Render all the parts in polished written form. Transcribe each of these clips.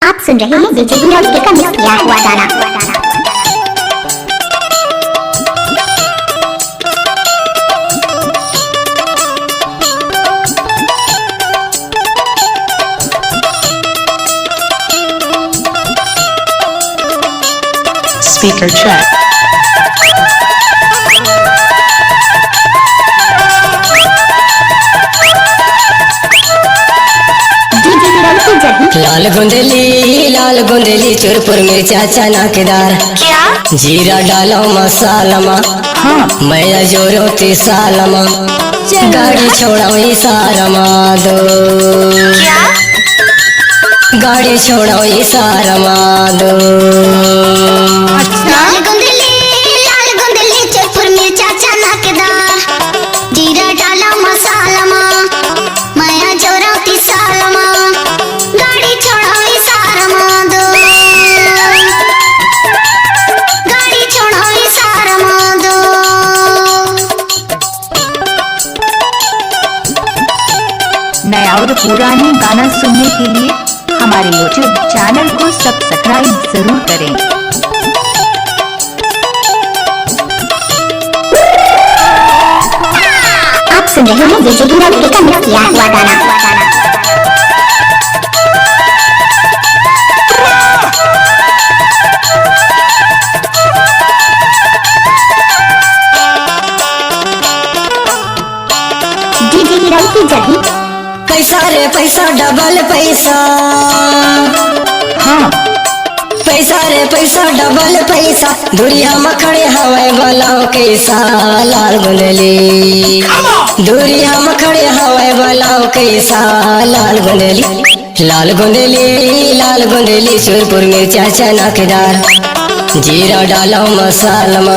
आप सुन रहे हैं डीजे विनोद के का मिक्स किया हुआ गाना। Speaker check. लाल गुंदेली चुरपुर मिर्चा चना के दाल। क्या? जीरा डालो मसाला मा। हाँ। मैं जोरो तिसाला मा। गाड़ी छोड़ो इशारा मा दो। क्या? गाड़ी छोड़ो इशारा मा दो। लाल गुंदेली चुरपुर मिर्चा चना के दाल। जीरा डालो मसाला मा। मैं जोरो तिसाला मा। गाड़ी छोड़ो इशारा मा दो। गाड़ी छोड़ो इशारा मा दो। नया और पुराने गाना सुनने के लिए हमारे YouTube चैनल को सब्सक्राइब जरूर करें। आप सुन रहे हैं डीजे विनोद के का मिक्स किया हुआ गाना। डीजे विनोद की जगह पैसा रे पैसा डबल पैसा। हाँ। पैसा रे पैसा डबल पैसा। दुनिया में खड़े हवाए वालाओं कैसा लाल गुंदेली। दुनिया में खड़े हवाए वालाओं कैसा लाल गुंदेली। लाल गुंदेली चुरपुर मिर्चा चना के दाल। जीरा डालो मसाला मा।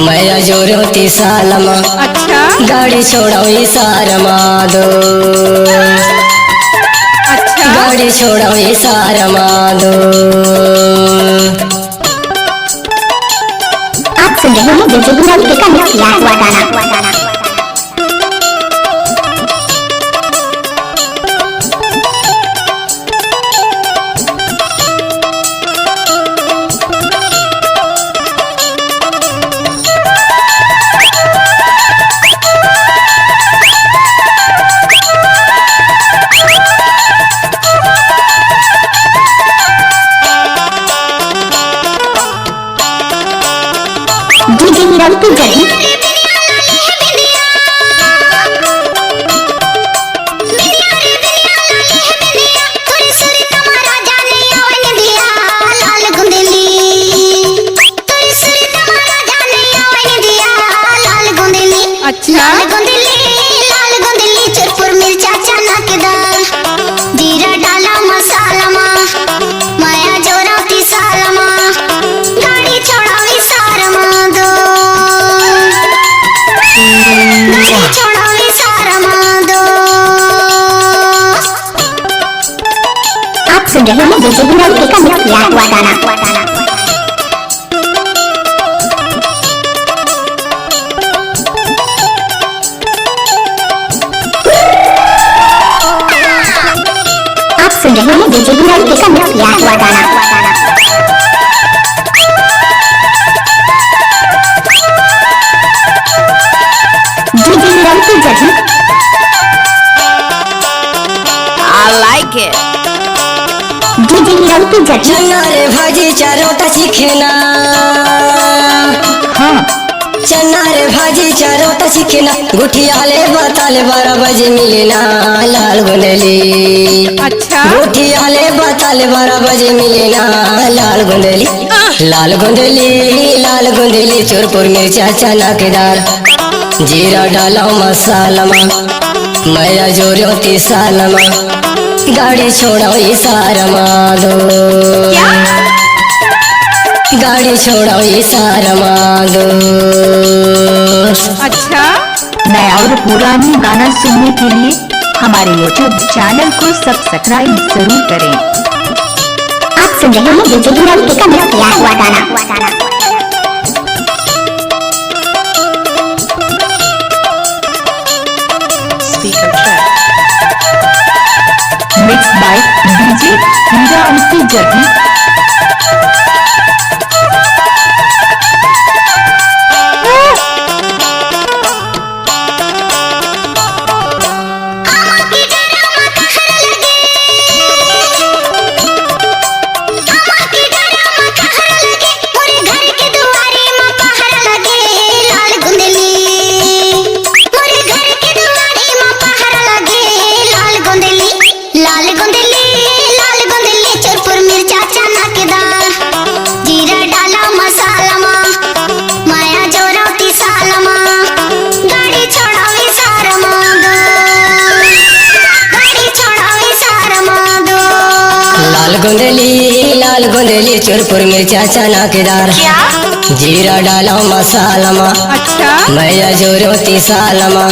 मैं जोरो तिसाला मा। अच्छा। गाड़ी छोड़ो इशारा मा दो। अच्छा। गाड़ी छोड़ो इशारा मा दो। आप सुन रहे हैं डीजे विनोद के का मिक्स किया हुआ गाना। डीजे विनोद की जगह अच्छा। लाल गुंदेली चुरपुर मिर्चा चना के दाल। जीरा डाला मसाला मा। माया जोरा तिसाला मा। गाड़ी छोड़ो इशारा मा दो। गाड़ी छोड़ो इशारा मा दो। आप सुन रहे हैं डीजे विनोद के का मिक्स किया हुआ गाना। आप सुन रहे हैं डीजे विनोद के का मिक्स किया हुआ गाना। डीजे विनोद की जगह I like it. DJ Vinod की जगह चना रे भाजी चारोटा सीखेना। हाँ। चना रे भाजी चारोटा सीखेना। गुठिया ले बताले 12 बजे मिलेना लाल गुंदेली। अच्छा। गुठिया ले बताले 12 बजे मिलेना लाल गुंदेली। लाल गुंदेली चुरपुर मिर्चा चना के दाल। जीरा डालो मसाला मा। मैं जोरो तिसाला मा। गाड़ी छोड़ो इशारा मा दो। गाड़ी छोड़ो इशारा मा दो। अच्छा। नया और पुराने गाना सुनने के लिए हमारे YouTube चैनल को सब्सक्राइब जरूर करें। आप सुन रहे हैं डीजे विनोद के का मिक्स किया हुआ गाना। Mixed by DJ Hira जगी। लाल गुंदेली चुरपुर मिर्चा चना के दाल, जीरा डाला मसाला मा, अच्छा मैया जो रोती सालमा,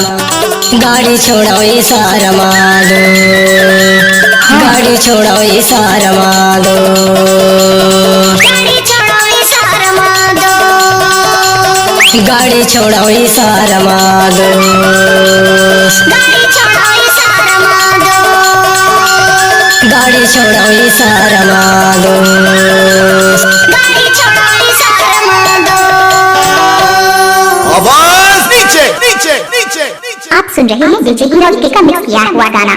गाड़ी छोड़ो सारमा दो, गाड़ी छोड़ो सारमा दो, गाड़ी छोड़ो सारमा दो, गाड़ी छोड़ो सारमा दो, गाड़ी छोड़ो सारमा दो, गाड़ी छोड़ो सारमा दो, गाड़ी छोड़ो सारमा दो। आवाज नीचे नीचे नीचे नीचे। आप सुन रहे हैं डीजे हीरो का मिक्स किया हुआ गाना।